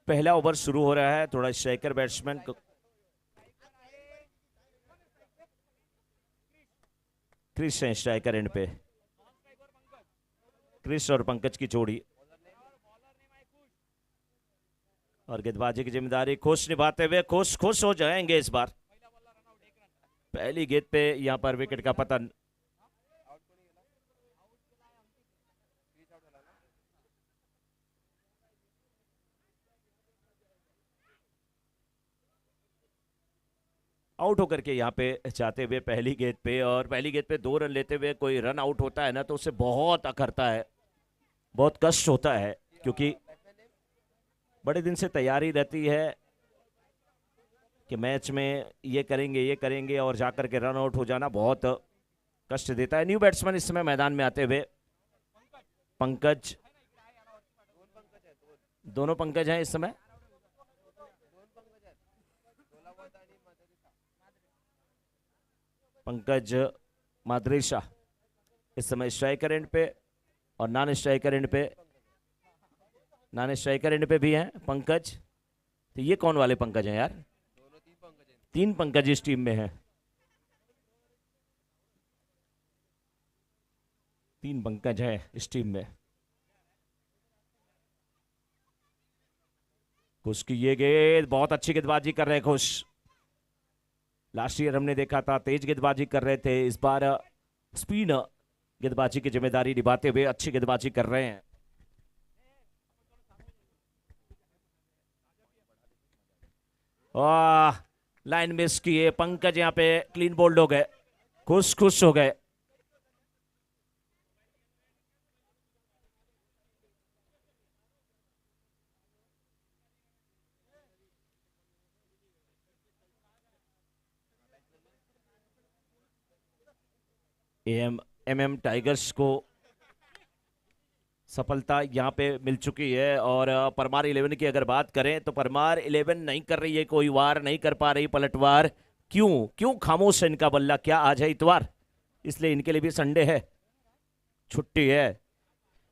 पहला ओवर शुरू हो रहा है। थोड़ा स्ट्राइकर बैट्समैन क्रिस है स्ट्राइकर एंड पे। क्रिस और पंकज की जोड़ी, और गेंदबाजी की जिम्मेदारी खुश निभाते हुए खुश हो जाएंगे इस बार। पहली गेंद पे यहां पर विकेट का पतन। आउट होकर के यहाँ पे जाते हुए पहली गेंद पे, और पहली गेंद पे 2 रन लेते हुए कोई रन आउट होता है ना तो उसे बहुत अखरता है, बहुत कष्ट होता है, क्योंकि बड़े दिन से तैयारी रहती है कि मैच में ये करेंगे और जाकर के रन आउट हो जाना बहुत कष्ट देता है। न्यू बैट्समैन इस समय मैदान में आते हुए पंकज, दोनों पंकज हैं इस समय। पंकज माद्रेशा इस समय स्ट्राइकर एंड पे, और नॉन स्ट्राइकर एंड पे भी हैं पंकज। तो ये कौन वाले पंकज हैं यार? 3 पंकज इस टीम में हैं। 3 पंकज हैं इस टीम में। खुश की ये गेंद, बहुत अच्छी गेंदबाजी कर रहे हैं खुश। लास्ट ईयर हमने देखा था तेज गेंदबाजी कर रहे थे, इस बार स्पिन गेंदबाजी की जिम्मेदारी निभाते हुए अच्छी गेंदबाजी कर रहे हैं। वाह, लाइन मिस किए पंकज, यहाँ पे क्लीन बोल्ड हो गए। खुश हो गए। एम टाइगर्स को सफलता यहां पे मिल चुकी है। और परमार 11 की अगर बात करें तो परमार 11 नहीं कर रही है, कोई वार नहीं कर पा रही, पलटवार। क्यों खामोश है इनका बल्ला? क्या आज है इतवार, इसलिए इनके लिए भी संडे है, छुट्टी है।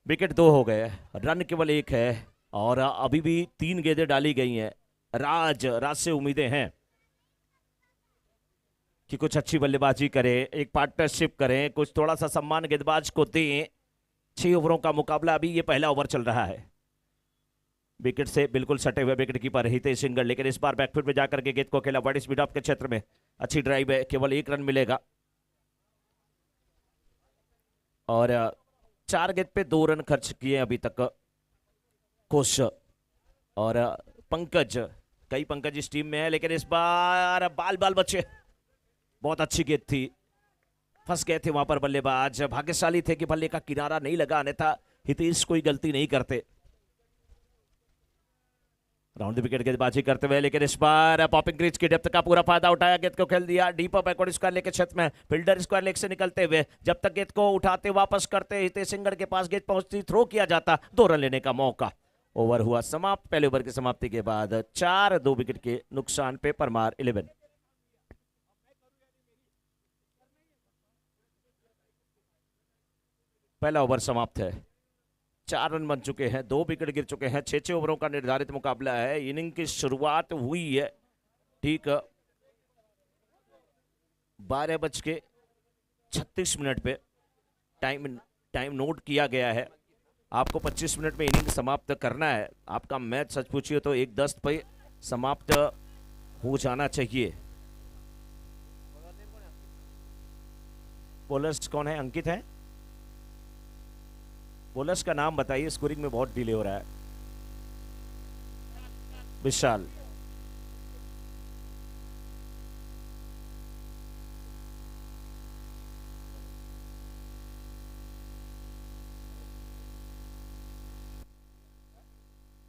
विकेट 2 हो गए, रन केवल 1 है, और अभी भी 3 गेंदें डाली गई हैं। राज से उम्मीदें हैं कि कुछ अच्छी बल्लेबाजी करें, एक पार्टनरशिप करें, कुछ थोड़ा सा सम्मान गेंदबाज को दें। 6 ओवरों का मुकाबला, अभी ये पहला ओवर चल रहा है। विकेट से बिल्कुल सटे हुए विकेट कीपर हितेश सिंगल, लेकिन इस बार बैकफुट में जाकर के गेंद को खेला वाइड स्पीड ऑफ के क्षेत्र में। अच्छी ड्राइव है, केवल 1 रन मिलेगा, और 4 गेंद पे 2 रन खर्च किए अभी तक खुश और पंकज। कई पंकज इस टीम में है, लेकिन इस बार बाल बचे। बहुत अच्छी गेंद थी, फंस गए थे वहां पर बल्लेबाज। भाग्यशाली थे कि बल्ले का किनारा नहीं लगा, अन्यथा हितेश कोई गलती नहीं करते। राउंड द विकेट गेंदबाजी करते हुए, लेकिन इस बार पॉपिंग क्रीज की डेप्थ का पूरा फायदा उठाया, गेंद को खेल दिया डीप बैकवर्ड स्क्वायर लेग के क्षेत्र में। फील्डर स्क्वायर लेग से निकलते हुए जब तक गेंद को उठाते वापस करते हितेश सिंगड़ के पास गेंद पहुंचती, थ्रो किया जाता, 2 रन लेने का मौका। ओवर हुआ समाप्त। पहले ओवर की समाप्ति के बाद 4-2 विकेट के नुकसान पे परमार 11। पहला ओवर समाप्त है, 4 रन बन चुके हैं, 2 विकेट गिर चुके हैं। 6 ओवरों का निर्धारित मुकाबला है। इनिंग की शुरुआत हुई है ठीक 12:36 पे। टाइम नोट किया गया है। आपको 25 मिनट में इनिंग समाप्त करना है। आपका मैच सच पूछिए तो 1:10 पे समाप्त हो जाना चाहिए। बॉलर्स कौन है? अंकित है। बॉलर्स का नाम बताइए, स्कोरिंग में बहुत डिले हो रहा है। विशाल।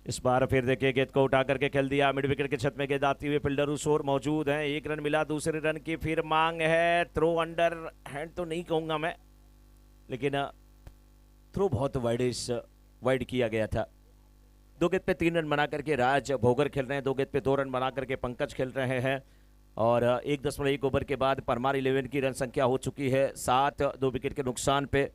इस बार फिर देखिए गेंद को उठा करके खेल दिया, मिड विकेट के छत में गेंद आती हुई, फील्डर उशोर मौजूद हैं। 1 रन मिला, दूसरे रन की फिर मांग है। थ्रो अंडर हैंड तो नहीं कहूंगा मैं, लेकिन थ्रो बहुत वाइड किया गया था। 2 गेंद पे 3 रन बना करके राज भोगर खेल रहे हैं, 2 गेंद पे 2 रन बना करके पंकज खेल रहे हैं, और 1.1 ओवर के बाद परमार 11 की रन संख्या हो चुकी है 7। 2 विकेट के नुकसान पे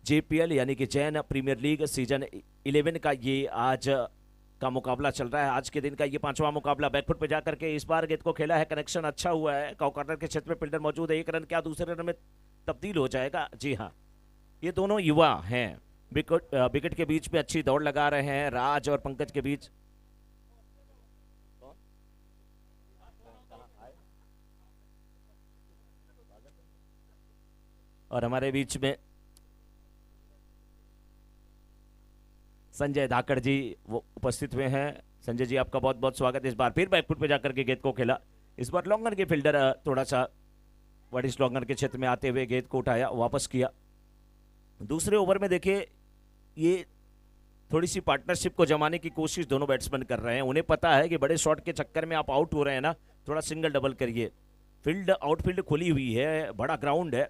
जेपीएल यानी कि जैन प्रीमियर लीग सीजन 11 का ये आज का मुकाबला चल रहा है। आज के दिन का ये 5वां मुकाबला। बैकफुट पे जाकर के इस बार गेंद को खेला है, कनेक्शन अच्छा हुआ है। कॉर्नर के क्षेत्र में फील्डर मौजूद है, एक रन क्या दूसरे रन में तब्दील हो जाएगा। जी हाँ, ये दोनों युवा हैं। विकेट के बीच में अच्छी दौड़ लगा रहे हैं, राज और पंकज के बीच। और हमारे बीच में संजय धाकड़ जी वो उपस्थित हुए हैं। संजय जी आपका बहुत बहुत स्वागत है। इस बार फिर बैकफुट पे जाकर के गेंद को खेला। इस बार लॉन्गन के फील्डर थोड़ा सा वडिश लॉन्गन के क्षेत्र में आते हुए गेंद को उठाया, वापस किया। दूसरे ओवर में देखिए ये थोड़ी सी पार्टनरशिप को जमाने की कोशिश दोनों बैट्समैन कर रहे हैं। उन्हें पता है कि बड़े शॉट के चक्कर में आप आउट हो रहे हैं ना, थोड़ा सिंगल डबल करिए। फील्ड आउटफील्ड खुली हुई है, बड़ा ग्राउंड है,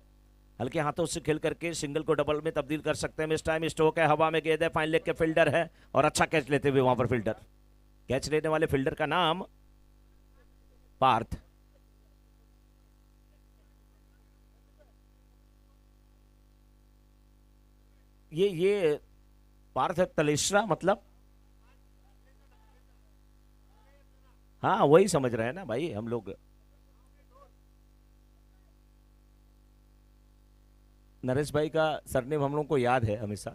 हल्के हाथों से खेल करके सिंगल को डबल में तब्दील कर सकते हैं। इस टाइम स्ट्रोक है, हवा में गेंद है, फाइन लेग के फील्डर है और अच्छा कैच लेते हुए वहां पर फील्डर। कैच लेने वाले फील्डर का नाम पार्थ। ये पार्थ तलेश्रा मतलब, हाँ वही समझ रहे हैं ना भाई हम लोग। नरेश भाई का सरनेम हम लोगों को याद है हमेशा।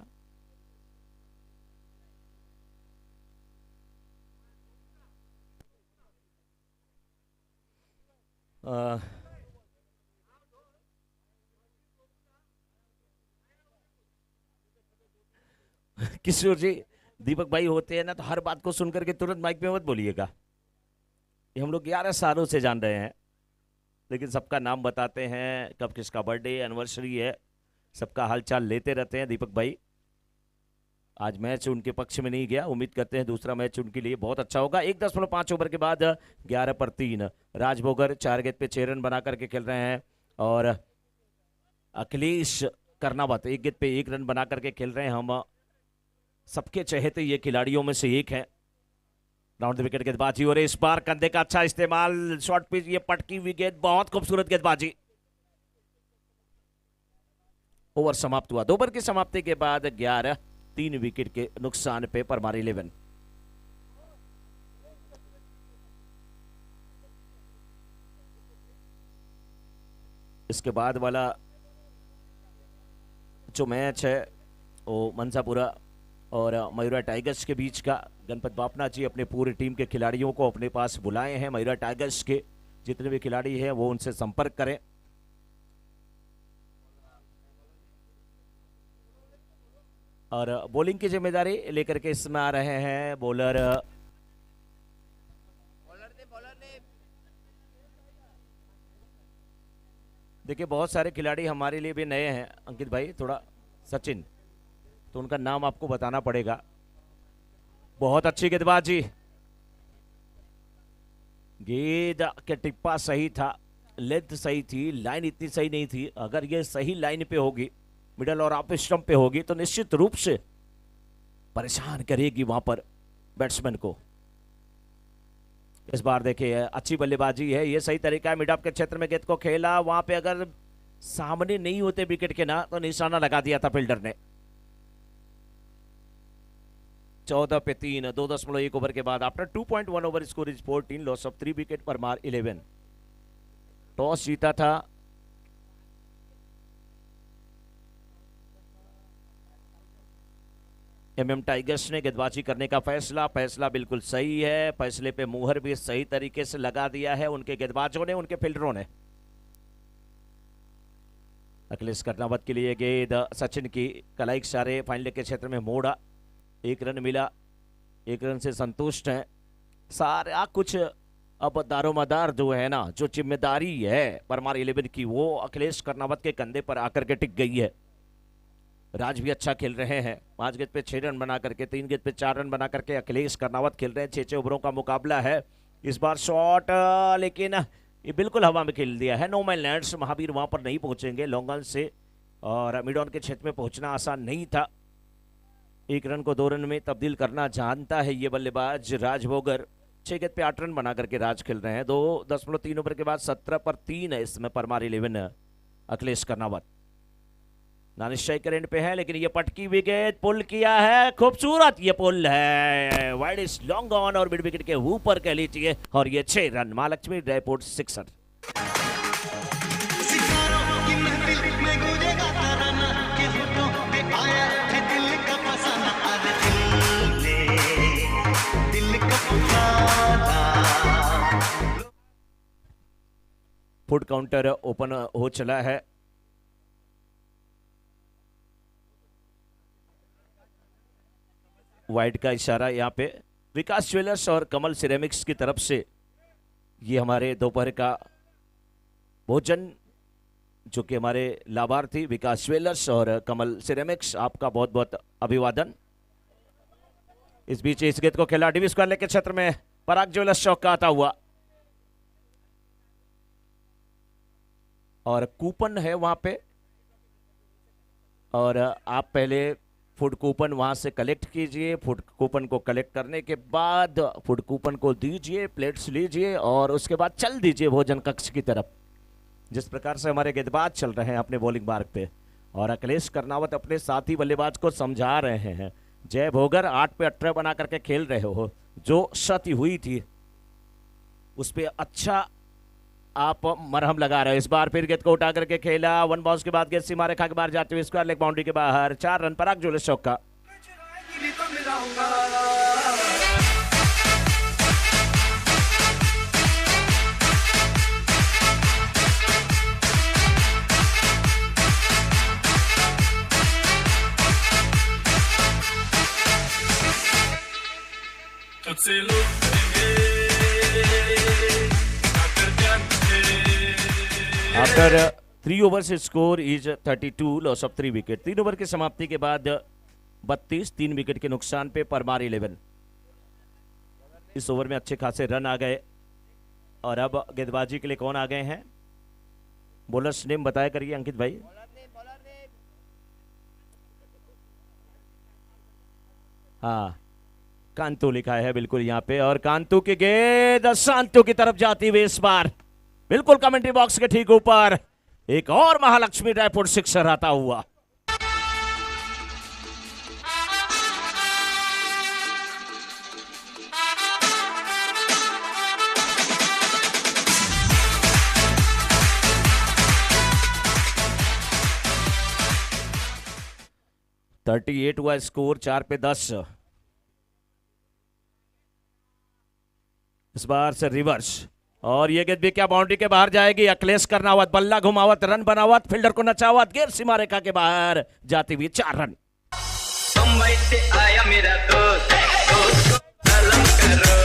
किशोर जी, दीपक भाई होते हैं ना तो हर बात को सुनकर के तुरंत माइक में मत बोलिएगा। ये हम लोग 11 सालों से जान रहे हैं, लेकिन सबका नाम बताते हैं, कब किसका बर्थडे एनिवर्सरी है, सबका हालचाल लेते रहते हैं दीपक भाई। आज मैच उनके पक्ष में नहीं गया, उम्मीद करते हैं दूसरा मैच उनके लिए बहुत अच्छा होगा। 1.5 ओवर के बाद 11 पर 3 राजभोगर 4 गेंद पे 6 रन बना करके खेल रहे हैं और अखिलेश कर्नावत 1 गेंद पे 1 रन बना करके खेल रहे हैं। हम सबके चहेते ये खिलाड़ियों में से एक है। राउंड द विकेट गेंदबाजी और इस बार कंधे का अच्छा इस्तेमाल, शॉर्ट पिच, ये पटकी हुई गेंद, बहुत खूबसूरत गेंदबाजी। ओवर समाप्त हुआ। 2 ओवर की समाप्ति के बाद 11 3 विकेट के नुकसान पे परमार 11। इसके बाद वाला जो मैच है वो मनसापुरा और मयूरा टाइगर्स के बीच का। गणपत बापना जी अपने पूरी टीम के खिलाड़ियों को अपने पास बुलाए हैं। मयूरा टाइगर्स के जितने भी खिलाड़ी हैं वो उनसे संपर्क करें। और बॉलिंग की जिम्मेदारी लेकर के इसमें आ रहे हैं बॉलर देखिए बहुत सारे खिलाड़ी हमारे लिए भी नए हैं अंकित भाई, थोड़ा सचिन, तो उनका नाम आपको बताना पड़ेगा। बहुत अच्छी गेंदबाजी, गेंद के टिप्पा सही था, लेंथ सही थी, लाइन इतनी सही नहीं थी। अगर ये सही लाइन पे होगी, मिडल और ऑफ स्टंप पे होगी तो निश्चित रूप से परेशान करेगी वहां पर बैट्समैन को। इस बार देखिए अच्छी बल्लेबाजी है, ये सही तरीका है। मिड ऑफ के क्षेत्र में गेंद को खेला, वहां पे अगर सामने नहीं होते विकेट के ना तो निशाना लगा दिया था फील्डर ने। 14 पे 3, 2.1 ओवर के बाद after 2.1 over score is 14, loss of 3 wicket Parmar 11। Toss जीता था एमएम टाइगर्स ने। गेंदबाजी करने का फैसला बिल्कुल सही है, फैसले पे मुहर भी सही तरीके से लगा दिया है उनके गेंदबाजों ने, उनके फील्डरों ने। अखिलेश कर्नावत के लिए गेंद सचिन की कलाई इशारे फाइन लेग के क्षेत्र में मोड़ा, 1 रन मिला, 1 रन से संतुष्ट है। सारा कुछ अब दारोमदार जो है ना, जो जिम्मेदारी है परमार 11 की, वो अखिलेश कर्नावत के कंधे पर आकर के टिक गई है। राज भी अच्छा खेल रहे हैं, 5 गेंद पे 6 रन बना करके, 3 गेंद पे 4 रन बना करके अखिलेश कर्नावत खेल रहे हैं। 6 ओवरों का मुकाबला है। इस बार शॉट लेकिन ये बिल्कुल हवा में खेल दिया है। नो मैन लैंड्स, महावीर वहां पर नहीं पहुंचेंगे लॉन्ग ऑन से, और मिड ऑन के क्षेत्र में पहुंचना आसान नहीं था। 1 रन को 2 रन में तब्दील करना जानता है ये बल्लेबाज राज भोगर। 6 गेंद पे 8 रन बना करके राज खेल रहे हैं। 2.3 ओवर के बाद 17 पर 3 है इसमें परमार 11 अखिलेश कर्नावत। दानिश करंट पे है, लेकिन ये पटकी विकेट पुल किया है, खूबसूरत ये पुल है, वाइड इज लॉन्ग ऑन और मिड विकेट के ऊपर कह लीजिए, और ये 6 run, Mahalakshmi dry port sixer. Foot counter open हो चला है। वाइड का इशारा यहाँ पे विकास ज्वेलर्स और कमल सिरेमिक्स की तरफ से ये हमारे दोपहर का भोजन, जो कि हमारे लाभार्थी विकास ज्वेलर्स और कमल सिरेमिक्स, आपका बहुत बहुत अभिवादन। इस बीच इस गेंद को खेला डीवी स्क्वायर के क्षेत्र में, पराग ज्वेलर्स चौक का आता हुआ, और कूपन है वहां पे, और आप पहले फूड कूपन वहां से कलेक्ट कीजिए। फूड कूपन को कलेक्ट करने के बाद फूड कूपन को दीजिए, प्लेट्स लीजिए और उसके बाद चल दीजिए भोजन कक्ष की तरफ। जिस प्रकार से हमारे गेंदबाज चल रहे हैं अपने बॉलिंग मार्ग पे, और अखिलेश कर्नावत अपने साथी बल्लेबाज को समझा रहे हैं। जय भोगर 8 पे 18 बना करके खेल रहे हो, जो क्षति हुई थी उस पर अच्छा आप मरहम लगा रहे हो। इस बार फिर गेंद को उठा करके खेला, 1 बाउंस के बाद गेंद सीमा रेखा के बाहर जाते हुए स्क्वायर लेग बाउंड्री के बाहर, 4 रन पराग ज्वेलर्स चौक का। After 3 overs score is 32, loss of 3 wicket. 3 over की समाप्ति के बाद 32, 3 विकेट के नुकसान पे परमार 11। इस ओवर में अच्छे खासे रन आ गए, और अब गेंदबाजी के लिए कौन आ गए हैं? बॉलर्स नेम बताया करिए अंकित भाई। हाँ, कांतु लिखा है बिल्कुल यहाँ पे, और कांतु की गेंद शांतु की तरफ जाती हुई इस बार बिल्कुल कमेंट्री बॉक्स के ठीक ऊपर एक और महालक्ष्मी ड्राईपोर्ट सिक्सर आता हुआ। थर्टी 38 हुआ स्कोर, 4 पे 10। इस बार से रिवर्स, और ये गेंद भी क्या बाउंड्री के बाहर जाएगी। अखिलेश कर्नावत बल्ला घुमावत, रन बनावत, फील्डर को नचावत, गेंद सीमा रेखा के बाहर जाती हुई 4 रन। मुंबई से आया मेरा दोस्त, दोस्त को सलाम करो,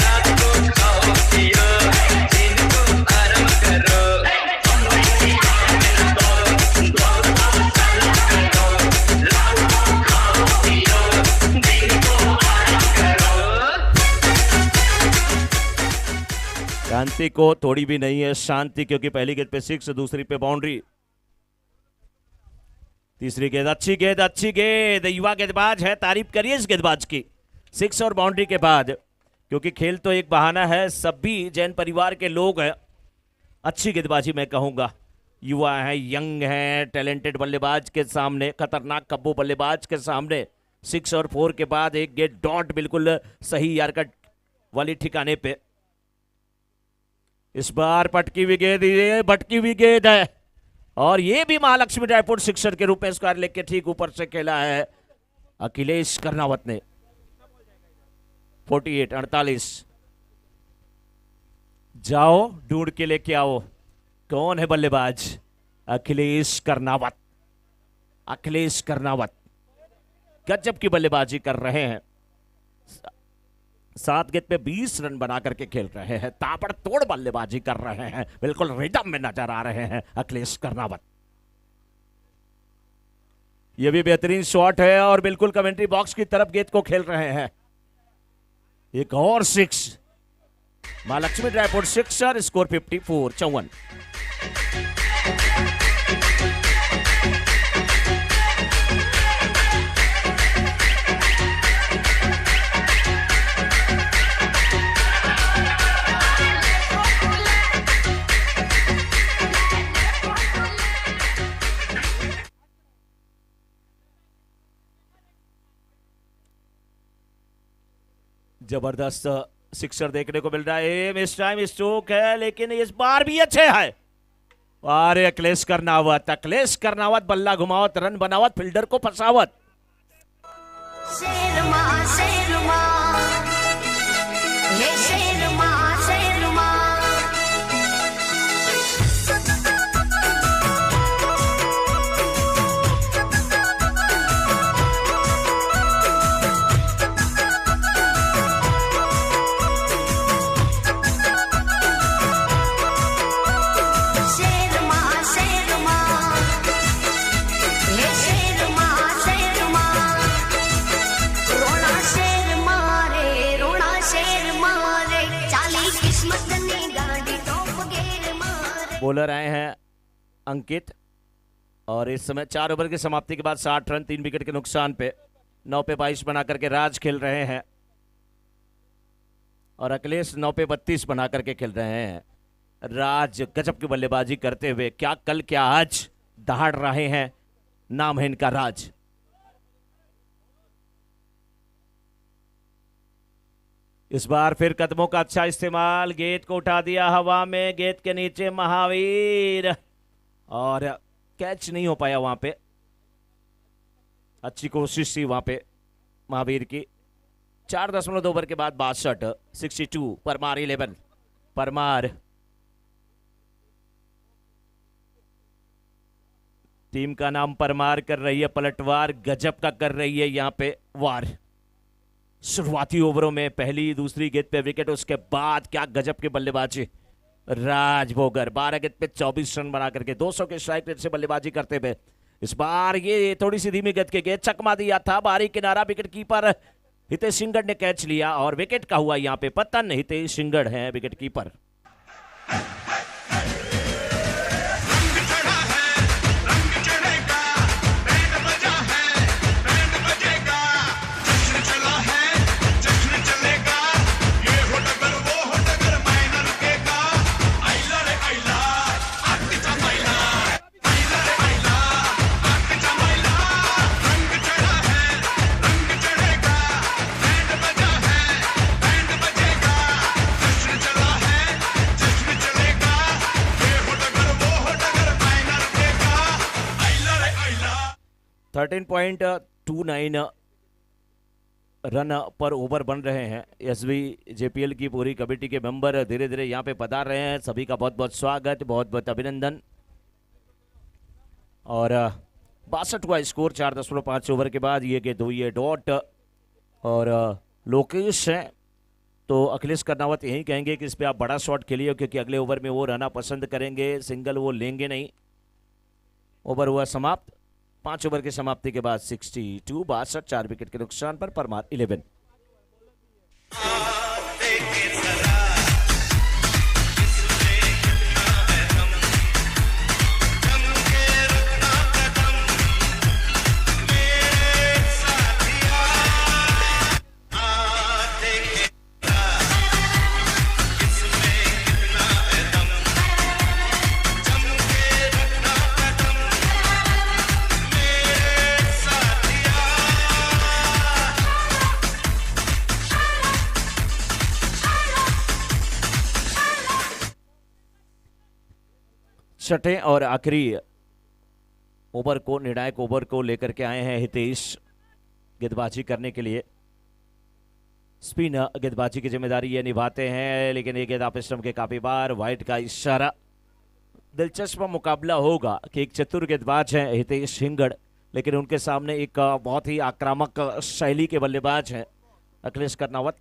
रात को खाओ पियो, दिन को आराम करो। मुंबई से आया मेरा दोस्त, दोस्त को सलाम करो, रात को खाओ पियो, दिन को आराम करो। शांति को थोड़ी भी नहीं है शांति, क्योंकि पहली गेंद पे 6, दूसरी पे बाउंड्री, तीसरी गेंद अच्छी गेंद, अच्छी गेंद, युवा गेंदबाज है, तारीफ करिए इस गेंदबाज की। 6 और बाउंड्री के बाद, क्योंकि खेल तो एक बहाना है, सभी जैन परिवार के लोग हैं। अच्छी गेंदबाजी मैं कहूंगा, युवा है, यंग है, टैलेंटेड बल्लेबाज के सामने, खतरनाक कब्बू बल्लेबाज के सामने 6 और 4 के बाद एक गेंद डॉट बिल्कुल सही यारकट वाली ठिकाने पे। इस बार पटकी हुई गेंद, ये भटकी हुई गेंद है, और ये भी महालक्ष्मी ड्राईपोर्ट सिक्सर के रूप में स्क्वायर लेग के ठीक ऊपर से खेला है अखिलेश कर्नावत ने। 48 जाओ ढूंढ के लेके आओ, कौन है बल्लेबाज? अखिलेश कर्नावत। अखिलेश कर्नावत गजब की बल्लेबाजी कर रहे हैं, 7 गेंद पे 20 रन बना करके खेल रहे हैं, ताबड़तोड़ बल्लेबाजी कर रहे हैं, बिल्कुल रिदम में नजर आ रहे हैं अखिलेश कर्नावत। यह भी बेहतरीन शॉट है, और बिल्कुल कमेंट्री बॉक्स की तरफ गेंद को खेल रहे हैं। एक और 6, महालक्ष्मी ड्राईपोर्ट सिक्सर, स्कोर 54, 54। जबरदस्त सिक्सर देखने को मिल रहा है। इस टाइम स्ट्रोक है लेकिन इस बार भी अच्छे है। अरे अखिलेश करनावत बल्ला घुमावत, रन बनावत, फील्डर को फंसावत। शेरमा शेरमा हे शेरमा शेरमा शेरमा शेरमा हे शेरमा शेरमा रोना शेर मारे चाली किस्मत ने गाड़ी टॉप गेर मारे। बॉलर आए हैं अंकित और इस समय 4 ओवर की समाप्ति के बाद 60 रन 3 विकेट के नुकसान पे 9 पे 22 बना करके राज खेल रहे हैं और अखिलेश 9 पे 32 बना करके खेल रहे हैं। राज गजब की बल्लेबाजी करते हुए क्या कल क्या आज दहाड़ रहे हैं। नाम है इनका राज। इस बार फिर कदमों का अच्छा इस्तेमाल, गेंद को उठा दिया हवा में, गेंद के नीचे महावीर और कैच नहीं हो पाया वहां पे। अच्छी कोशिश थी वहां पे महावीर की। 4.2 ओवर के बाद 62 62 परमार 11 परमार। टीम का नाम परमार कर रही है, पलटवार गजब का कर रही है यहां पे वार। शुरुआती ओवरों में पहली दूसरी गेंद पे विकेट, उसके बाद क्या गजब की बल्लेबाजी। राज भोगर 12 गेंद पे 24 रन बना करके 200 के स्ट्राइक रेट से बल्लेबाजी करते हुए इस बार ये थोड़ी सी धीमी गेंद के गेंद चकमा दिया था, बारी किनारा, विकेट कीपर हितेश सिंगड़ ने कैच लिया और विकेट का हुआ यहां पे पतन। हितेश सिंगड़ है विकेट कीपर। थर्टीन 13.29 रन पर ओवर बन रहे हैं। एसबी जेपीएल की पूरी कमेटी के मेंबर धीरे धीरे यहां पे पधार रहे हैं। सभी का बहुत बहुत स्वागत, बहुत बहुत अभिनंदन। और 62वां स्कोर 4.5 ओवर के बाद ये गेंद हुई है डॉट और लोकेश है तो अखिलेश करनावत यही कहेंगे कि इस पे आप बड़ा शॉट खेलिए क्योंकि अगले ओवर में वो रहना पसंद करेंगे, सिंगल वो लेंगे नहीं। ओवर हुआ समाप्त। 5 ओवर की समाप्ति के बाद 62 62 4 विकेट के नुकसान पर परमार 11। छठे और आखिरी ओवर को, निर्णायक ओवर को लेकर के आए हैं हितेश गेंदबाजी करने के लिए। स्पिन गेंदबाजी की जिम्मेदारी ये निभाते हैं लेकिन ये गेंद आप स्टंप के काफी बार, वाइड का इशारा। दिलचस्प मुकाबला होगा कि एक चतुर गेंदबाज हैं हितेश सिंगड़ लेकिन उनके सामने एक बहुत ही आक्रामक शैली के बल्लेबाज हैं अखिलेश करनावत।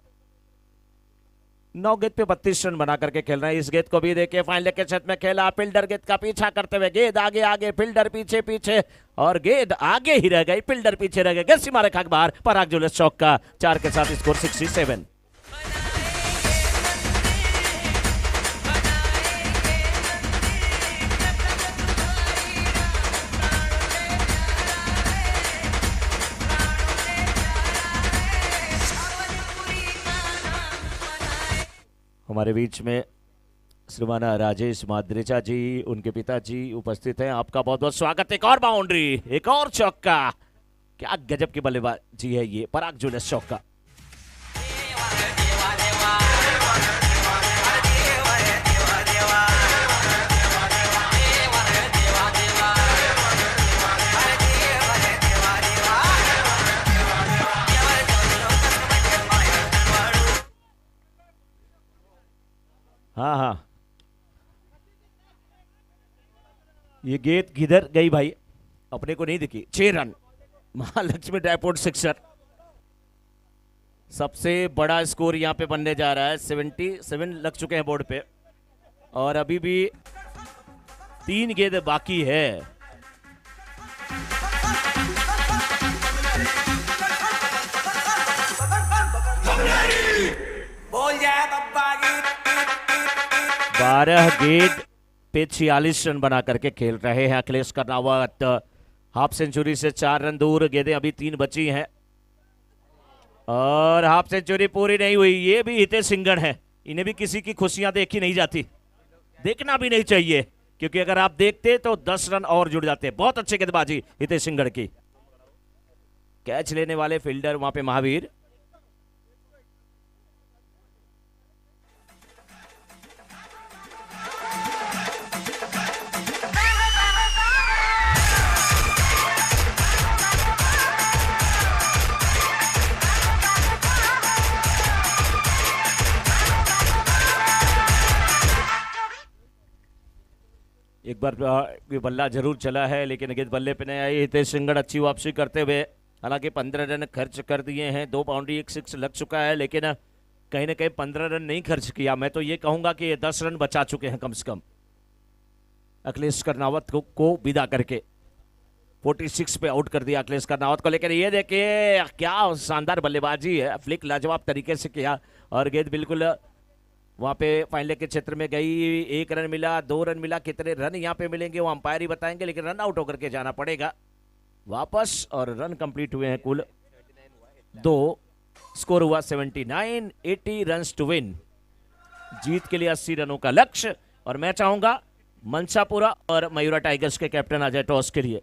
9 गेंद पे 32 रन बना करके खेल रहे हैं। इस गेंद को भी देखिए फाइनल के छत में खेला, फील्डर गेंद का पीछा करते हुए, गेंद आगे आगे, फील्डर पीछे पीछे और गेंद आगे ही रह गई, फील्डर पीछे रह गए। गेंद सीमा रेखा के बाहर, पराग जुलस चौका 4 के साथ स्कोर 67। हमारे बीच में श्रीमान राजेश माद्रेचा जी, उनके पिताजी उपस्थित हैं। आपका बहुत बहुत स्वागत। एक और बाउंड्री, एक और चौका, क्या गजब की बल्लेबाजी है ये, पराग जुलस चौका। हाँ हाँ, ये गेंद किधर गई भाई, अपने को नहीं दिखी। 6 रन, महालक्ष्मी डायपोर्ट सिक्सर। सबसे बड़ा स्कोर यहाँ पे बनने जा रहा है। 77 लग चुके हैं बोर्ड पे और अभी भी 3 गेंद बाकी है। बोल जाए बब्बा की 12 गेंद पे 46 रन बना करके खेल रहे हैं अखिलेश कर्नावत। हाफ सेंचुरी से 4 रन दूर, गेंदें अभी 3 बची हैं और हाफ सेंचुरी पूरी नहीं हुई। ये भी हितेश सिंगड़ है, इन्हें भी किसी की खुशियां देखी नहीं जाती, देखना भी नहीं चाहिए, क्योंकि अगर आप देखते तो 10 रन और जुड़ जाते। बहुत अच्छी गेंदबाजी हितेश सिंगड़ की। कैच लेने वाले फील्डर वहां पे महावीर। एक बार ये बल्ला जरूर चला है लेकिन गेंद बल्ले पे नहीं आई। हितेश सिंगड़ अच्छी वापसी करते हुए, हालांकि 15 रन खर्च कर दिए हैं, 2 बाउंड्री 1 सिक्स लग चुका है, लेकिन कहीं ना कहीं 15 रन नहीं खर्च किया। मैं तो ये कहूंगा कि 10 रन बचा चुके हैं कम से कम अखिलेश कर्नावत को विदा करके। 46 पे आउट कर दिया अखिलेश कर्नावत को। लेकिन ये देखिए क्या शानदार बल्लेबाजी है, फ्लिक लाजवाब तरीके से किया और गेंद बिल्कुल वहां पे फाइनल के क्षेत्र में गई। 1 रन मिला, 2 रन मिला, कितने रन यहाँ पे मिलेंगे वो अंपायर ही बताएंगे, लेकिन रन आउट होकर के जाना पड़ेगा वापस। और रन कंप्लीट हुए हैं कुल 2, स्कोर हुआ 79, 80 रन्स टू विन। जीत के लिए 80 रनों का लक्ष्य। और मैं चाहूंगा मनसापुरा और मयूरा टाइगर्स के कैप्टन आ जाए टॉस के लिए।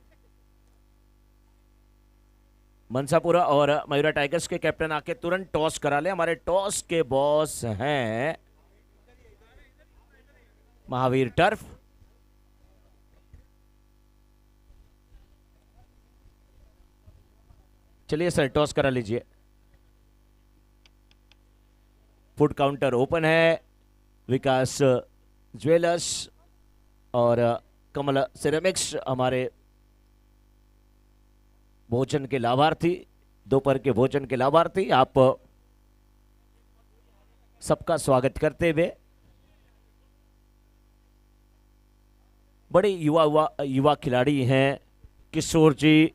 मनसापुरा और मयूरा टाइगर्स के कैप्टन आके तुरंत टॉस करा ले। हमारे टॉस के बॉस हैं महावीर टर्फ। चलिए सर टॉस करा लीजिए। फुट काउंटर ओपन है। विकास ज्वेलर्स और कमल सिरेमिक्स हमारे भोजन के लाभार्थी, दोपहर के भोजन के लाभार्थी, आप सबका स्वागत करते हुए बड़े युवा खिलाड़ी हैं किशोर जी।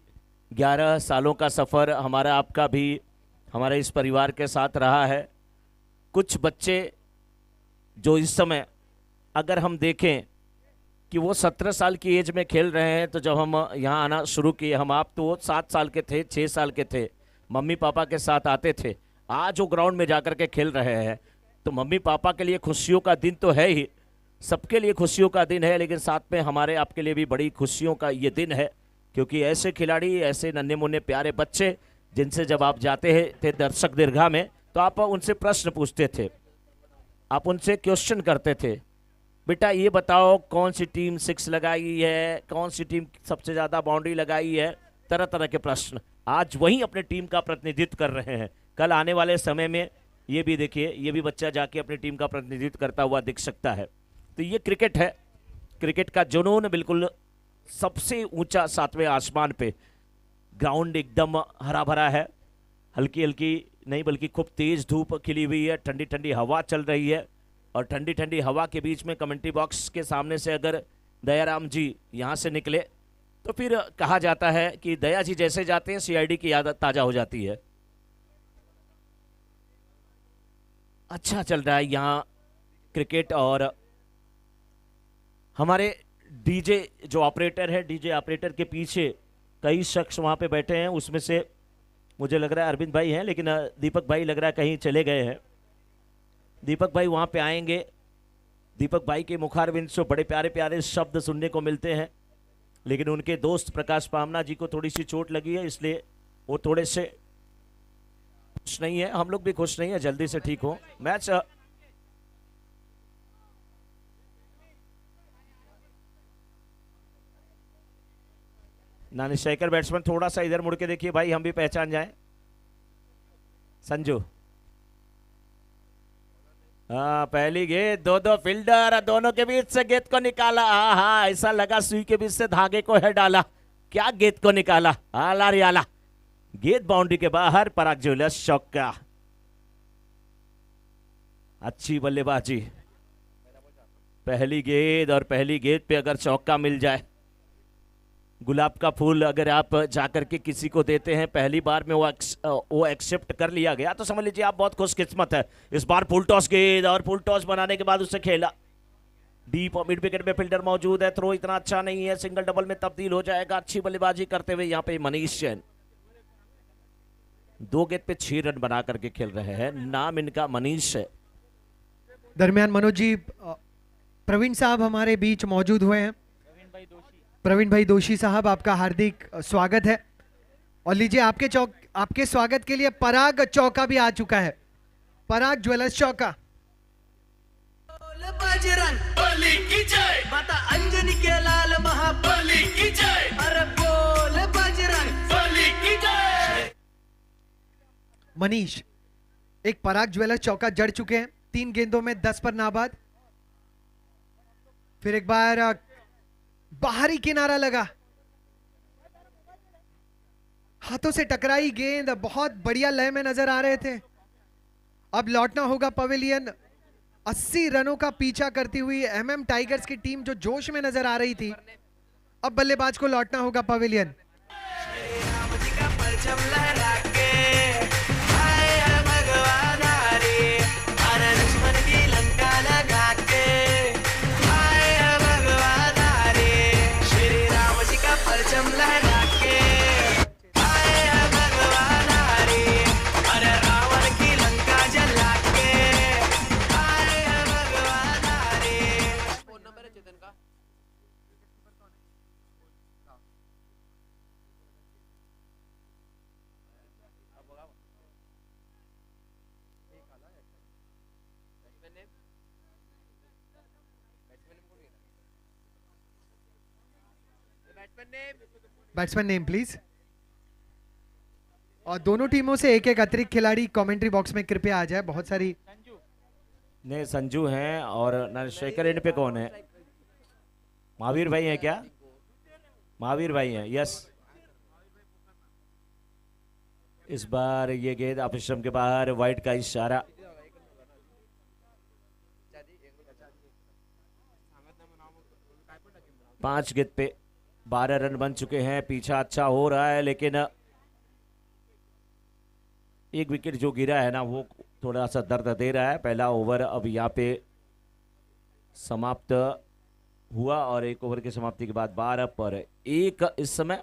11 सालों का सफ़र हमारा आपका भी हमारे इस परिवार के साथ रहा है। कुछ बच्चे जो इस समय अगर हम देखें कि वो 17 साल की एज में खेल रहे हैं, तो जब हम यहाँ आना शुरू किए, हम आप तो 7 साल के थे, 6 साल के थे, मम्मी पापा के साथ आते थे। आज वो ग्राउंड में जाकर के खेल रहे हैं, तो मम्मी पापा के लिए खुशियों का दिन तो है ही, सबके लिए खुशियों का दिन है, लेकिन साथ में हमारे आपके लिए भी बड़ी खुशियों का ये दिन है, क्योंकि ऐसे खिलाड़ी, ऐसे नन्हे मुन्ने प्यारे बच्चे जिनसे जब आप जाते थे दर्शक दीर्घा में, तो आप उनसे प्रश्न पूछते थे, आप उनसे क्वेश्चन करते थे, बेटा ये बताओ कौन सी टीम 6 लगाई है, कौन सी टीम सबसे ज़्यादा बाउंड्री लगाई है, तरह तरह के प्रश्न। आज वही अपने टीम का प्रतिनिधित्व कर रहे हैं। कल आने वाले समय में ये भी देखिए, ये भी बच्चा जाके अपनी टीम का प्रतिनिधित्व करता हुआ दिख सकता है। तो ये क्रिकेट है, क्रिकेट का जुनून बिल्कुल सबसे ऊंचा 7वें आसमान पे। ग्राउंड एकदम हरा भरा है, हल्की हल्की नहीं बल्कि खूब तेज धूप खिली हुई है, ठंडी ठंडी हवा चल रही है, और ठंडी ठंडी हवा के बीच में कमेंट्री बॉक्स के सामने से अगर दयाराम जी यहाँ से निकले तो फिर कहा जाता है कि दया जी जैसे जाते हैं सीआईडी की याद ताज़ा हो जाती है। अच्छा चल रहा है यहाँ क्रिकेट। और हमारे डीजे जो ऑपरेटर है, डीजे ऑपरेटर के पीछे कई शख्स वहाँ पे बैठे हैं, उसमें से मुझे लग रहा है अरविंद भाई हैं, लेकिन दीपक भाई लग रहा है कहीं चले गए हैं। दीपक भाई वहाँ पे आएंगे। दीपक भाई के मुखारविंद से बड़े प्यारे प्यारे शब्द सुनने को मिलते हैं, लेकिन उनके दोस्त प्रकाश पामना जी को थोड़ी सी चोट लगी है, इसलिए वो थोड़े से खुश नहीं है। हम लोग भी खुश नहीं है, जल्दी से ठीक हो। मैच नानिशेखर बैट्समैन थोड़ा सा इधर मुड़ के देखिए भाई, हम भी पहचान जाएं। संजू हाँ, पहली गेंद, दो दो फील्डर, दोनों के बीच से गेंद को निकाला। हाँ, ऐसा लगा सुई के बीच से धागे को है डाला। क्या गेंद को निकाला, आला रे आला। गेंद बाउंड्री के बाहर, पराग ज्वेलर्स चौका। अच्छी बल्लेबाजी। पहली गेंद और पहली गेंद पे अगर चौका मिल जाए, गुलाब का फूल अगर आप जाकर के किसी को देते हैं, पहली बार में वो एक्सेप्ट कर लिया गया, तो समझ लीजिए आप बहुत खुशकिस्मत है। इस बार फुल टॉस गेंद और फुल टॉस बनाने के बाद उससे खेला। डीप और मिड विकेट में फील्डर मौजूद है। थ्रो इतना अच्छा नहीं है, सिंगल डबल में तब्दील हो जाएगा। अच्छी बल्लेबाजी करते हुए यहाँ पे मनीष जैन 2 गेंद पे 6 रन बना करके खेल रहे हैं। नाम इनका मनीष है। दरमियान मनोज जी, प्रवीण साहब हमारे बीच मौजूद हुए हैं। प्रवीण भाई दोषी साहब, आपका हार्दिक स्वागत है। और लीजिए, आपके स्वागत के लिए पराग चौका भी आ चुका है। पराग ज्वेलर्स चौका। बजरंग बली की जय, माता अंजनी के लाल महाबली की जय। अरे बोल बजरंग बली की जय। मनीष, एक पराग ज्वेलर्स चौका जड़ चुके हैं 3 गेंदों में 10 पर नाबाद। फिर एक बार बाहरी किनारा लगा, हाथों से टकराई गेंद, बहुत बढ़िया लय में नजर आ रहे थे। अब लौटना होगा पवेलियन। 80 रनों का पीछा करती हुई एमएम टाइगर्स की टीम जो जोश में नजर आ रही थी, अब बल्लेबाज को लौटना होगा पवेलियन। Batsman name please. और दोनों टीमों से एक एक अतिरिक्त खिलाड़ी कमेंट्री बॉक्स में कृपया आ जाए। बहुत सारी ने संजू हैं और नरशेखर एंड पे कौन है? महावीर भाई हैं क्या? महावीर भाई हैं, यस। इस बार ये गेंद ऑफ स्टंप के बाहर, वाइड का इशारा। पांच गेंद पे 12 रन बन चुके हैं। पीछा अच्छा हो रहा है, लेकिन एक विकेट जो गिरा है ना, वो थोड़ा सा दर्द दे रहा है। पहला ओवर अब यहाँ पे समाप्त हुआ और एक ओवर की समाप्ति के बाद 12 पर 1 इस समय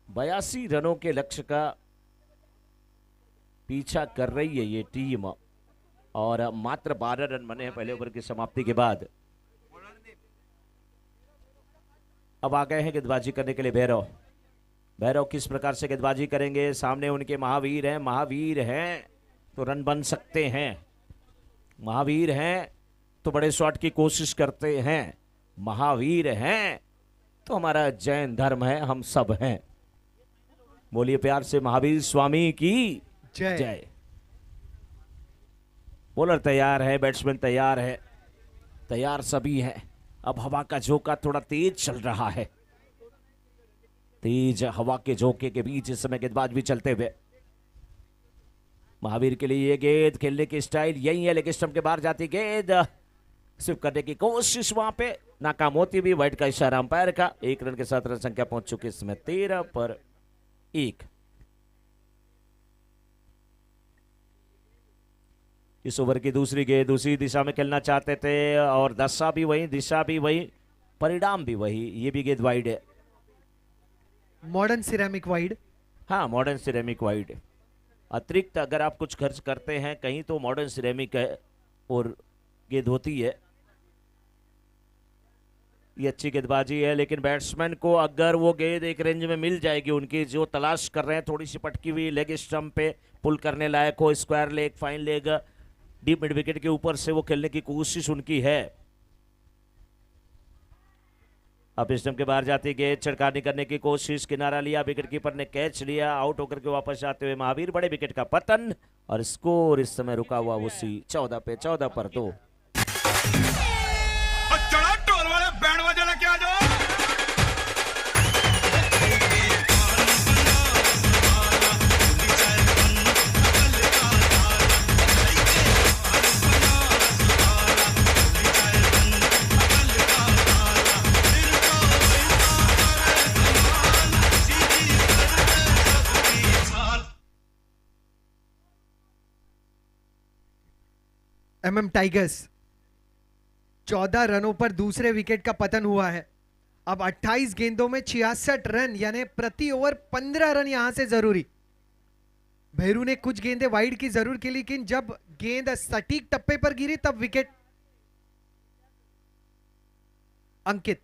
82 रनों के लक्ष्य का पीछा कर रही है ये टीम, और मात्र 12 रन बने हैं पहले ओवर की समाप्ति के बाद। अब आ गए हैं गेंदबाजी करने के लिए भैरव। भैरव किस प्रकार से गेंदबाजी करेंगे? सामने उनके महावीर हैं। महावीर हैं तो रन बन सकते हैं, महावीर हैं तो बड़े शॉट की कोशिश करते हैं, महावीर हैं तो हमारा जैन धर्म है, हम सब हैं। बोलिए प्यार से, महावीर स्वामी की जय। जय। बॉलर तैयार है, बैट्समैन तैयार है, तैयार सभी हैं। अब हवा का झोंका थोड़ा तेज चल रहा है। तेज हवा के झोंके के बीच इस समय गेंदबाज भी चलते हुए। महावीर के लिए ये गेंद, खेलने की स्टाइल यही है, लेकिन स्टंप के बाहर जाती गेंद, स्विप करने की कोशिश वहां पे नाकाम होती हुई। वाइड का इशारा अंपायर का। 1 रन के साथ रन संख्या पहुंच चुकी इस समय 13 पर 1। इस ओवर की दूसरी गेंद दूसरी दिशा में खेलना चाहते थे, और दशा भी वही, दिशा भी वही, परिणाम भी वही। ये भी गेंद वाइड है, मॉडर्न सिरेमिक वाइड। हाँ, मॉडर्न सिरेमिक वाइड। अतिरिक्त अगर आप कुछ खर्च करते हैं कहीं तो मॉडर्न सिरेमिक है और गेंद होती है। ये अच्छी गेंदबाजी है, लेकिन बैट्समैन को अगर वो गेंद एक रेंज में मिल जाएगी, उनकी जो तलाश कर रहे हैं, थोड़ी सी पटकी हुई लेग स्टंप पे पुल करने लायक हो, square leg, fine leg, deep mid wicket के ऊपर से वो खेलने की कोशिश उनकी है। अब स्टंप के बाहर जाती गेंद, छिड़कानी करने की कोशिश, किनारा लिया, विकेट कीपर ने कैच लिया, आउट होकर के वापस जाते हुए महावीर। बड़े विकेट का पतन और स्कोर इस समय रुका हुआ उसी 14 पे 14 पर 2। चढ़ा टोल वाले बैंड बजाना क्या जो एमएम टाइगर्स 14 रनों पर दूसरे विकेट का पतन हुआ है। अब 28 गेंदों में 66 रन, यानी प्रति ओवर 15 रन यहां से जरूरी। भैरू ने कुछ गेंदें वाइड की जरूर की, लेकिन जब गेंद सटीक टप्पे पर गिरी तब विकेट। अंकित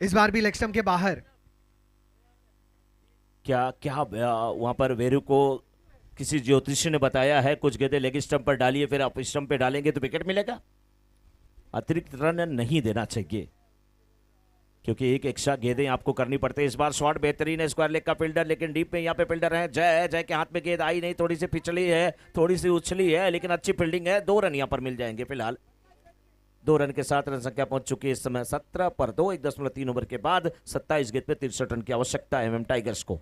इस बार भी लेग स्टंप के बाहर। क्या क्या वहां पर वेरू को किसी ज्योतिषी ने बताया है कुछ गेंदें लेग स्टंप पर डालिए, फिर आप स्टंप पे डालेंगे तो विकेट मिलेगा। अतिरिक्त रन नहीं देना चाहिए क्योंकि एक एक्स्ट्रा गेंदें आपको करनी पड़ती है। इस बार शॉट बेहतरीन है स्क्वायर लेग का फील्डर, लेकिन डीप में यहाँ पे फील्डर है जय। जय के हाथ में गेंद आई नहीं, थोड़ी सी पिछली है, थोड़ी सी उछली है, लेकिन अच्छी फील्डिंग है। 2 रन यहाँ पर मिल जाएंगे फिलहाल। 2 रन के साथ रन संख्या पहुंच चुकी है इस समय 17 पर 2। 1.3 ओवर के बाद 27 गेंद पे 63 रन की आवश्यकता है एमएम टाइगर्स को।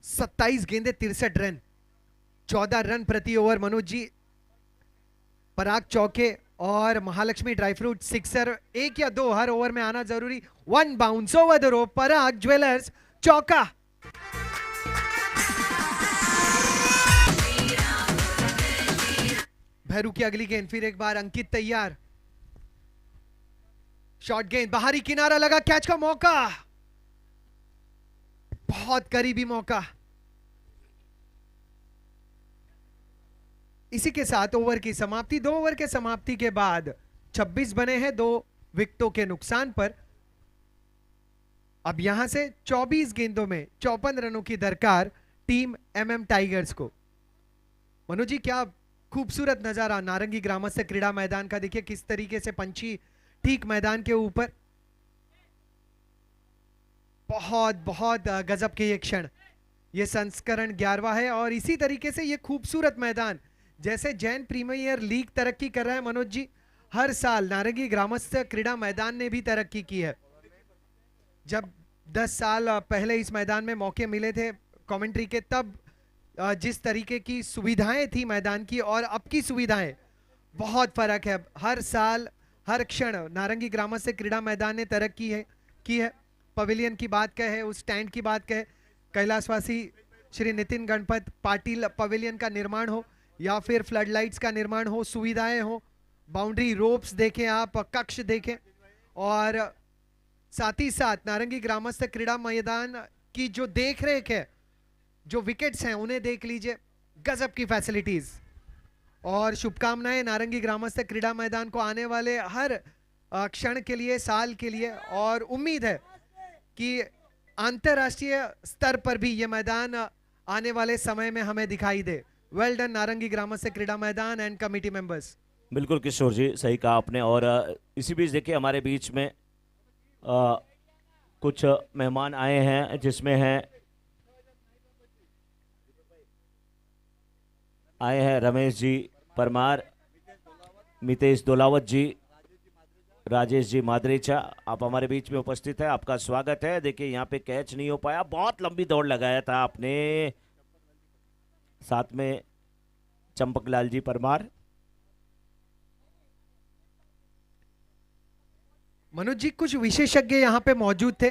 27 गेंदे 63 रन, 14 रन प्रति ओवर। मनोज जी, पराग चौके और महालक्ष्मी ड्राई फ्रूट सिक्सर 1 या 2 हर ओवर में आना जरूरी। 1 bounce over the rope, Parag jewellers चौका। भैरू की अगली गेंद, फिर एक बार अंकित तैयार। शॉर्ट गेंद, बाहरी किनारा लगा, कैच का मौका, बहुत करीबी मौका। इसी के साथ ओवर की समाप्ति। 2 ओवर के समाप्ति के बाद 26 बने हैं 2 विकेटों के नुकसान पर। अब यहां से 24 गेंदों में 54 रनों की दरकार टीम एमएम टाइगर्स को। मनोज जी, क्या खूबसूरत नजारा नारंगी ग्रामस्थ क्रीड़ा मैदान का। देखिए किस तरीके से पंछी ठीक मैदान के ऊपर। बहुत बहुत गजब के ये क्षण। ये संस्करण 11वां है और इसी तरीके से ये खूबसूरत मैदान, जैसे जैन प्रीमियर लीग तरक्की कर रहा है मनोज जी, हर साल नारंगी ग्रामस्थ क्रीड़ा मैदान ने भी तरक्की की है। जब 10 साल पहले इस मैदान में मौके मिले थे कमेंट्री के, तब जिस तरीके की सुविधाएं थी मैदान की और अब की सुविधाएं, बहुत फर्क है। हर साल हर क्षण नारंगी ग्रामस्थ क्रीड़ा मैदान ने तरक्की की है। पवेलियन की बात कहे, उस स्टैंड की बात कहे, कैलाशवासी श्री नितिन गणपत पाटिल पवेलियन का निर्माण हो या फिर फ्लड लाइट्स का निर्माण हो, सुविधाएं हो, बाउंड्री रोप्स देखें आप, कक्ष देखें, और साथ ही साथ नारंगी ग्रामस्थ क्रीड़ा मैदान की जो देख रेख है, जो विकेट्स हैं उन्हें देख लीजिए, गजब की फैसिलिटीज। और शुभकामनाएं नारंगी ग्रामस्थ क्रीड़ा मैदान को आने वाले हर क्षण के लिए, साल के लिए, और उम्मीद है कि अंतरराष्ट्रीय स्तर पर भी ये मैदान आने वाले समय में हमें दिखाई दे। वेल डन नारंगी ग्रामस्थ क्रीड़ा मैदान एंड कमेटी मेंबर्स। बिल्कुल किशोर जी, सही कहा आपने। और इसी बीच देखिए हमारे बीच में कुछ मेहमान आए हैं, जिसमें आए हैं रमेश जी परमार, मितेश दोलावत जी, राजेश जी मादरेचा। आप हमारे बीच में उपस्थित है, आपका स्वागत है। देखिए यहाँ पे कैच नहीं हो पाया, बहुत लंबी दौड़ लगाया था आपने। साथ में चंपकलाल जी परमार। मनोज जी, कुछ विशेषज्ञ यहाँ पे मौजूद थे।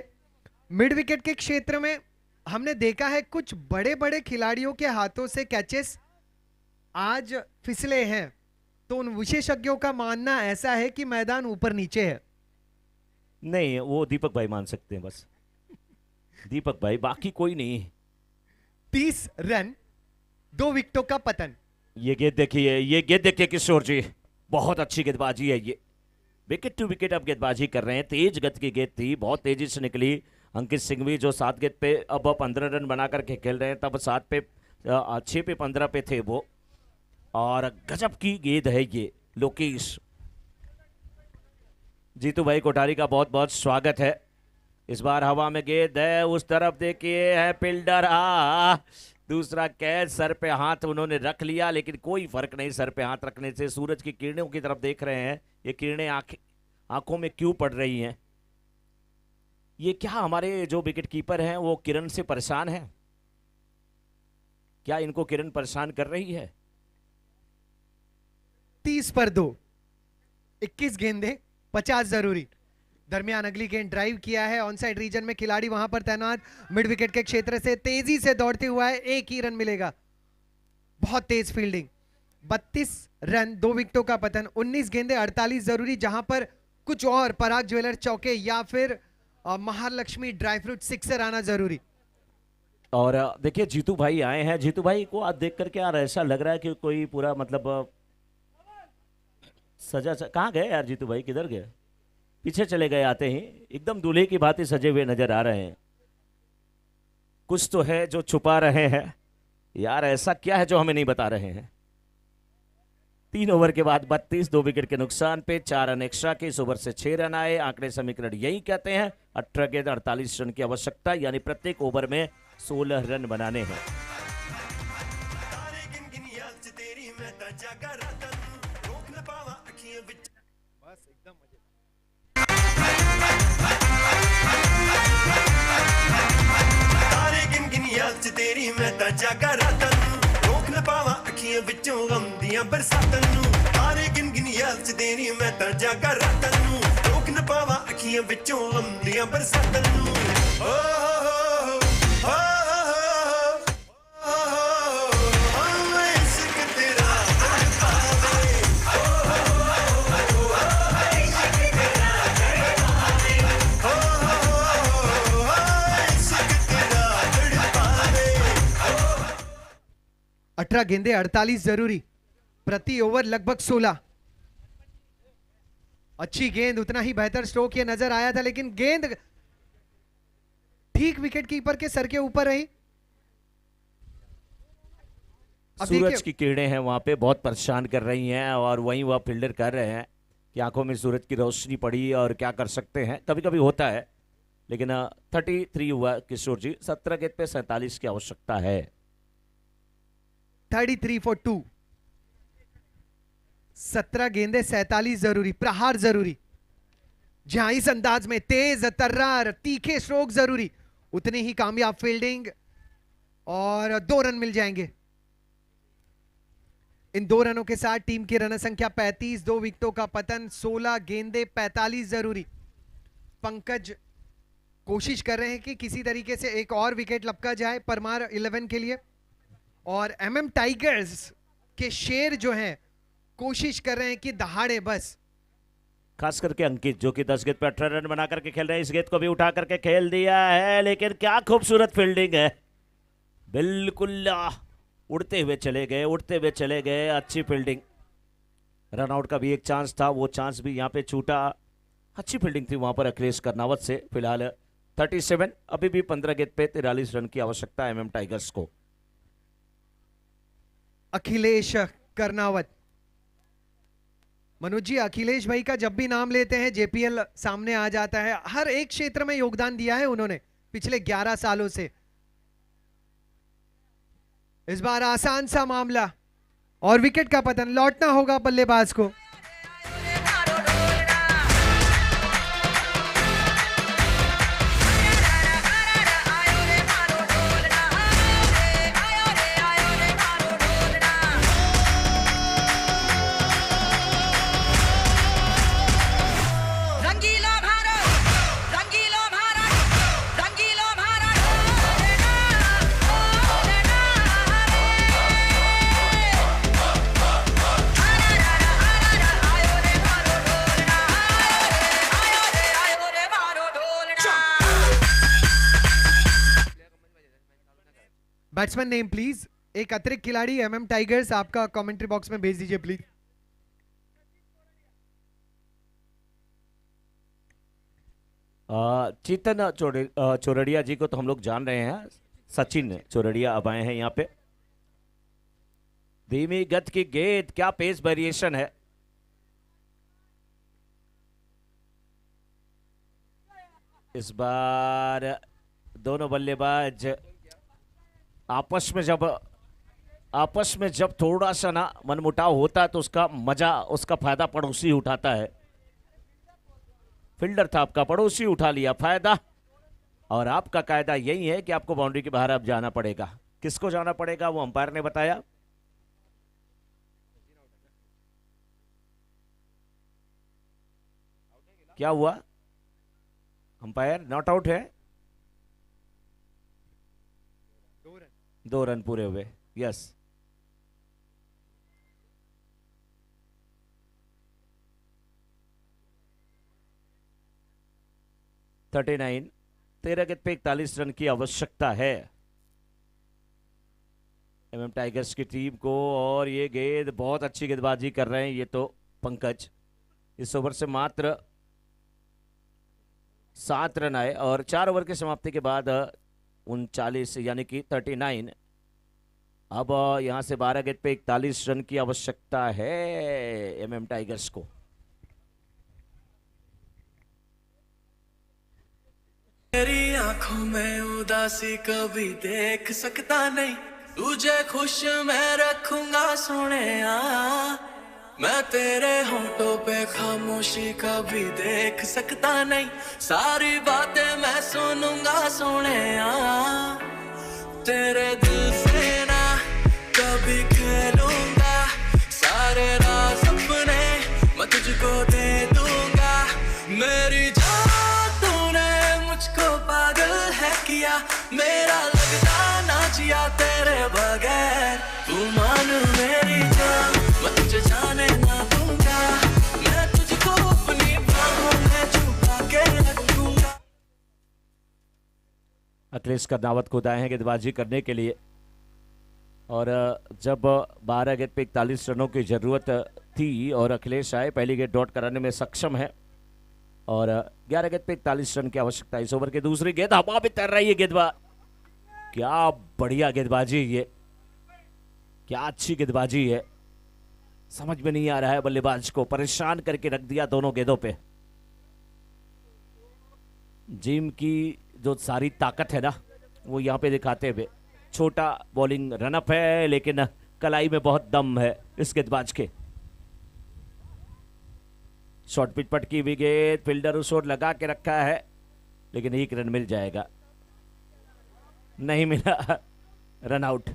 मिड विकेट के क्षेत्र में हमने देखा है कुछ बड़े बड़े खिलाड़ियों के हाथों से कैचेस आज फिसले हैं, तो उन विशेषज्ञों का मानना ऐसा है कि मैदान ऊपर नीचे है। नहीं, वो दीपक भाई मान सकते हैं, बस दीपक भाई, बाकी कोई नहीं। 30 रन, 2 विकेटों का पतन। ये गेंद देखिए, ये गेंद देखिए किशोर जी, बहुत अच्छी गेंदबाजी है। ये विकेट टू विकेट अब गेंदबाजी कर रहे हैं, तेज गति की गेंद थी, बहुत तेजी से निकली। अंकित सिंघवी जो 7 गेंद पे अब 15 रन बना करके खेल रहे हैं, तब 6 पे 15 पे थे वो, और गजब की गेंद है ये। लोकेश जीतू भाई कोठारी का बहुत बहुत स्वागत है। इस बार हवा में गेंद है, उस तरफ देखिए है फील्डर। दूसरा कैच, सर पे हाथ उन्होंने रख लिया, लेकिन कोई फर्क नहीं सर पे हाथ रखने से। सूरज की किरणों की तरफ देख रहे हैं, ये किरणें आंखों में क्यों पड़ रही हैं? ये क्या हमारे जो विकेट कीपर हैं वो किरण से परेशान है? क्या इनको किरण परेशान कर रही है? 30 पर 2, 21 गेंदें, 50 जरूरी। दरमियान अगली गेंद ड्राइव किया है, ऑन साइड रीजन में खिलाड़ी वहां पर तैनात, मिड विकेट के क्षेत्र से तेजी से दौड़ते हुआ है, एक ही रन मिलेगा। बहुत तेज फील्डिंग, 32 रन, 2 विकेटों का पतन, 19 गेंदें, 48 जरूरी, जहां पर कुछ और पराग ज्वेलर चौके या फिर महालक्ष्मी ड्राई फ्रूट सिक्सर आना जरूरी। और देखिए जीतू भाई आए हैं। जीतू भाई को आज देख करके यार ऐसा लग रहा है कि कोई पूरा मतलब कहाँ गए यार जीतू भाई, किधर गए? पीछे चले गए आते ही, एकदम दूल्हे की भांति सजे हुए नजर आ रहे हैं। कुछ तो है जो छुपा रहे हैं यार, ऐसा क्या है जो हमें नहीं बता रहे हैं? 3 ओवर के बाद 32, 2 विकेट के नुकसान पे 4 रन एक्स्ट्रा के, इस ओवर से 6 रन आए। आंकड़े समीकरण यही कहते हैं, 18 गेंद 48 रन की आवश्यकता, यानी प्रत्येक ओवर में 16 रन बनाने हैं। तेरी मैं ता जागा रातां नूं, रोक न पावां अखियां विचों गम दियां बरसातां नूं। तारे गिन गिन याद च तेरी मैं ता जागा रातां नूं, रोक न पावां अखियां विचों गम दियां बरसातां नूं। ओ हो हो इश्क तेरा तड़पावे, इश्क तेरा तड़पावे, इश्क तेरा तड़पावे। 18 गेंदें, 48 जरूरी, प्रति ओवर लगभग 16। अच्छी गेंद, उतना ही बेहतर स्ट्रोक ये नजर आया था, लेकिन गेंद ठीक विकेट कीपर के सर के ऊपर रही। अब सूरज की किरणें हैं वहां पे, बहुत परेशान कर रही हैं, और वहीं वह फील्डर कर रहे हैं कि आंखों में सूरज की रोशनी पड़ी और क्या कर सकते हैं, कभी कभी होता है। लेकिन 33 हुआ किशोर जी, 17 गेंद पे 47 की आवश्यकता है। 33 for 2, 17 गेंदे, 47 जरूरी, प्रहार जरूरी। जहां इस अंदाज में तेज तर्रार तीखे स्ट्रोक जरूरी, उतनी ही कामयाब फील्डिंग और 2 रन मिल जाएंगे। इन 2 रनों के साथ टीम की रन संख्या 35, 2 विकेटों का पतन, 16 गेंदे, 45 जरूरी। पंकज कोशिश कर रहे हैं कि किसी तरीके से एक और विकेट लपका जाए परमार 11 के लिए, और एमएम टाइगर्स के शेर जो हैं कोशिश कर रहे हैं कि दहाड़े बस। खास करके अंकित जो कि 10 गेंद पे 18 रन बना करके खेल रहे हैं, इस गेंद को भी उठा करके खेल दिया है, लेकिन क्या खूबसूरत फील्डिंग है, बिल्कुल उड़ते हुए चले गए, उड़ते हुए चले गए, अच्छी फील्डिंग। रन आउट का भी एक चांस था, वो चांस भी यहाँ पे छूटा। अच्छी फील्डिंग थी वहां पर अखिलेश कर्नावत से। फिलहाल 37, अभी भी 15 गेंद पे 43 रन की आवश्यकता एमएम टाइगर्स को। अखिलेश कर्नावत, मनोज जी, अखिलेश भाई का जब भी नाम लेते हैं जेपीएल सामने आ जाता है। हर एक क्षेत्र में योगदान दिया है उन्होंने पिछले 11 सालों से। इस बार आसान सा मामला और विकेट का पतन, लौटना होगा बल्लेबाज को। बैट्समैन नेम प्लीज, एक अतिरिक्त खिलाड़ी एमएम टाइगर्स आपका कमेंट्री बॉक्स में भेज दीजिए प्लीज। चेतन चोरडिया जी को तो हम लोग जान रहे हैं, सचिन चोरडिया अब आए हैं यहाँ पे। धीमी गति की गेंद, क्या पेस वेरिएशन है। इस बार दोनों बल्लेबाज आपस में जब थोड़ा सा ना मनमुटाव होता है तो उसका मजा, उसका फायदा पड़ोसी उठाता है। फील्डर था आपका, पड़ोसी उठा लिया फायदा, और आपका कायदा यही है कि आपको बाउंड्री के बाहर अब जाना पड़ेगा। किसको जाना पड़ेगा वो अंपायर ने बताया। क्या हुआ? अंपायर नॉट आउट है। 2 रन पूरे हुए। यस, $39, 13 गेंद पे 41 रन की आवश्यकता है एमएम टाइगर्स की टीम को। और ये गेंद, बहुत अच्छी गेंदबाजी कर रहे हैं ये तो पंकज। इस ओवर से मात्र 7 रन आए और 4 ओवर की समाप्ति के बाद 39 यानी कि 39। अब यहां से 12 गेंद पे 41 रन की आवश्यकता है एमएम टाइगर्स को। मेरी आंखों में उदासी कभी देख सकता नहीं, तुझे खुश मैं रखूंगा सोनिया। मैं तेरे होठों पे खामोशी कभी देख सकता नहीं, सारी बातें मैं सुनूंगा सोनिया। तेरे दिल से ना कभी खेलूंगा, सारे राज अपने मैं तुझको दे दूंगा। मेरी जान तूने मुझको पागल है किया, मेरा लगता ना जिया तेरे बगैर। तू मान मेरी जान, मैं तुझे जाने ना दूंगा, मैं तुझको अपनी बाहों में छुपा के रखूंगा। अखिलेश कर्नावत को दाएं हैं गेंदबाजी करने के लिए, और जब 12 गेंद पे 41 रनों की जरूरत थी और अखिलेश आए, पहली गेंद डॉट कराने में सक्षम है और 11 गेंद पे 41 रन की आवश्यकता। इस ओवर की दूसरी गेंद हवा में तैर रही है गेंदबाज। क्या बढ़िया गेंदबाजी, ये क्या अच्छी गेंदबाजी है। समझ में नहीं आ रहा है, बल्लेबाज को परेशान करके रख दिया दोनों गेंदों पे। जिम की जो सारी ताकत है ना वो यहाँ पे दिखाते हुए। छोटा बॉलिंग रनअप है लेकिन कलाई में बहुत दम है इस गेंदबाज के। शॉर्ट पिच पटकी हुई गेंद, फील्डर उस ओर लगा के रखा है लेकिन 1 रन मिल जाएगा, नहीं मिला, run out.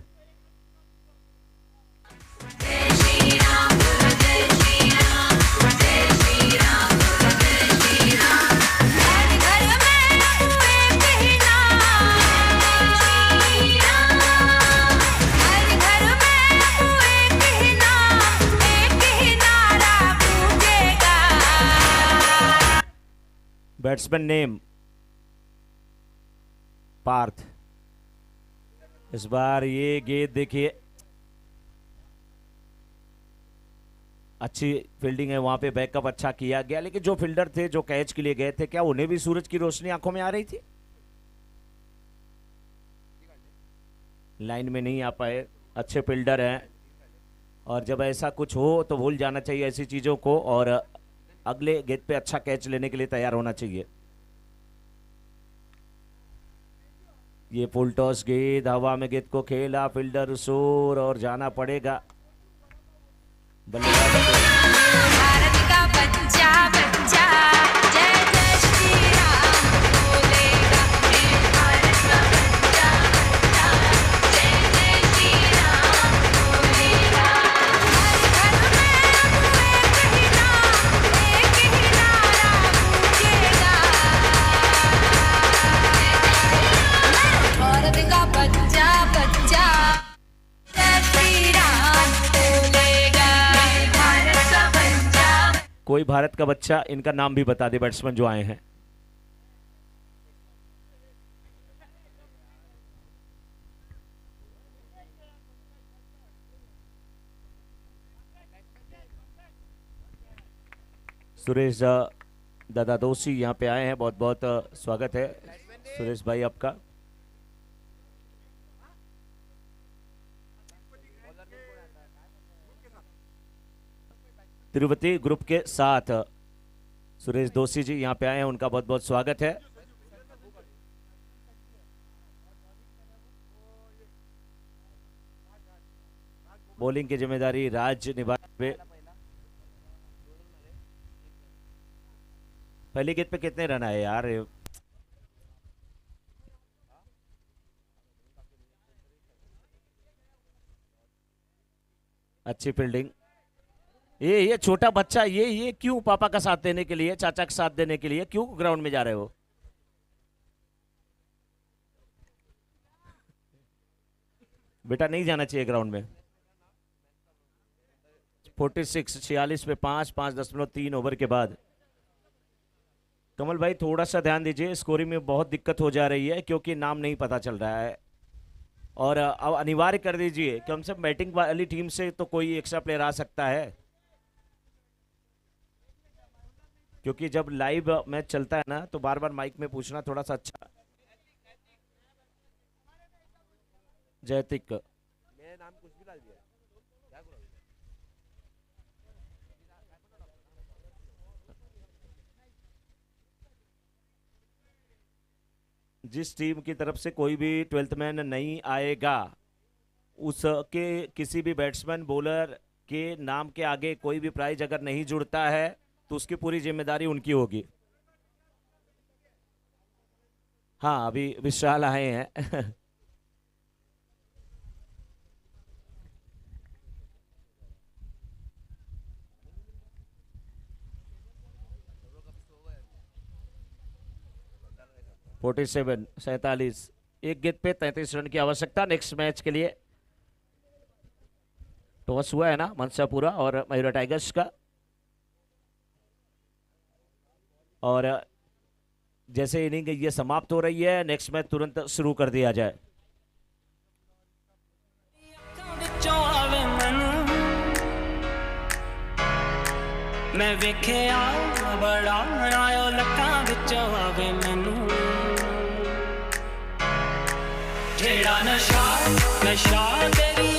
Batsman name Parth. इस बार ये गेंद देखिए, अच्छी फील्डिंग है वहां पे, बैकअप अच्छा किया गया, लेकिन जो फील्डर थे जो कैच के लिए गए थे, क्या उन्हें भी सूरज की रोशनी आंखों में आ रही थी? लाइन में नहीं आ पाए। अच्छे फील्डर हैं और जब ऐसा कुछ हो तो भूल जाना चाहिए ऐसी चीजों को और अगले गेंद पे अच्छा कैच लेने के लिए तैयार होना चाहिए। ये फुल टॉस गेंद, हवा में गेंद को खेला, फील्डर शोर और जाना पड़ेगा भारत का बच्चा बच्चा जय जय श्री राम बोलेगा। भारत का बच्चा बच्चा जय जय श्री राम बोलेगा। हर घर में एक ही नारा गूंजेगा। भारत का बच्चा बच्चा जय श्री राम बोलेगा। भारत का बच्चा। कोई भारत का बच्चा, इनका नाम भी बता दे बैट्समैन जो आए हैं। सुरेश दादा दोषी यहाँ पे आए हैं, बहुत बहुत स्वागत है सुरेश भाई आपका। तिरुपति ग्रुप के साथ सुरेश दोषी जी यहाँ पे आए हैं, उनका बहुत बहुत स्वागत है। बॉलिंग की जिम्मेदारी राज निभाए। पहली गेंद पे कितने रन आए यार? अच्छी फील्डिंग। ये छोटा बच्चा ये क्यों पापा का साथ देने के लिए, चाचा का साथ देने के लिए क्यों ग्राउंड में जा रहे हो? बेटा नहीं जाना चाहिए ग्राउंड में। 46 पे 5.3 ओवर के बाद। कमल भाई थोड़ा सा ध्यान दीजिए, स्कोरिंग में बहुत दिक्कत हो जा रही है क्योंकि नाम नहीं पता चल रहा है। और अब अनिवार्य कर दीजिए, कम से कम बैटिंग वाली टीम से तो कोई एक्स्ट्रा प्लेयर आ सकता है, क्योंकि जब लाइव मैच चलता है ना तो बार बार माइक में पूछना थोड़ा सा अच्छा। जयतिक जिस टीम की तरफ से कोई भी 12th मैन नहीं आएगा, उसके किसी भी बैट्समैन बॉलर के नाम के आगे कोई भी प्राइज अगर नहीं जुड़ता है तो उसकी पूरी जिम्मेदारी उनकी होगी। हाँ अभी विशाल आए हैं। (47) 47 एक गेंद पे 33 रन की आवश्यकता नेक्स्ट मैच के लिए। टॉस हुआ है ना मनसापुरा और मयूरा टाइगर्स का, और जैसे इनिंग ये समाप्त हो रही है नेक्स्ट मैच तुरंत शुरू कर दिया जाए। मैं वेखिया बड़ा आयो लक्कां विचों आवे मैनू, जेड़ा नशा तेरी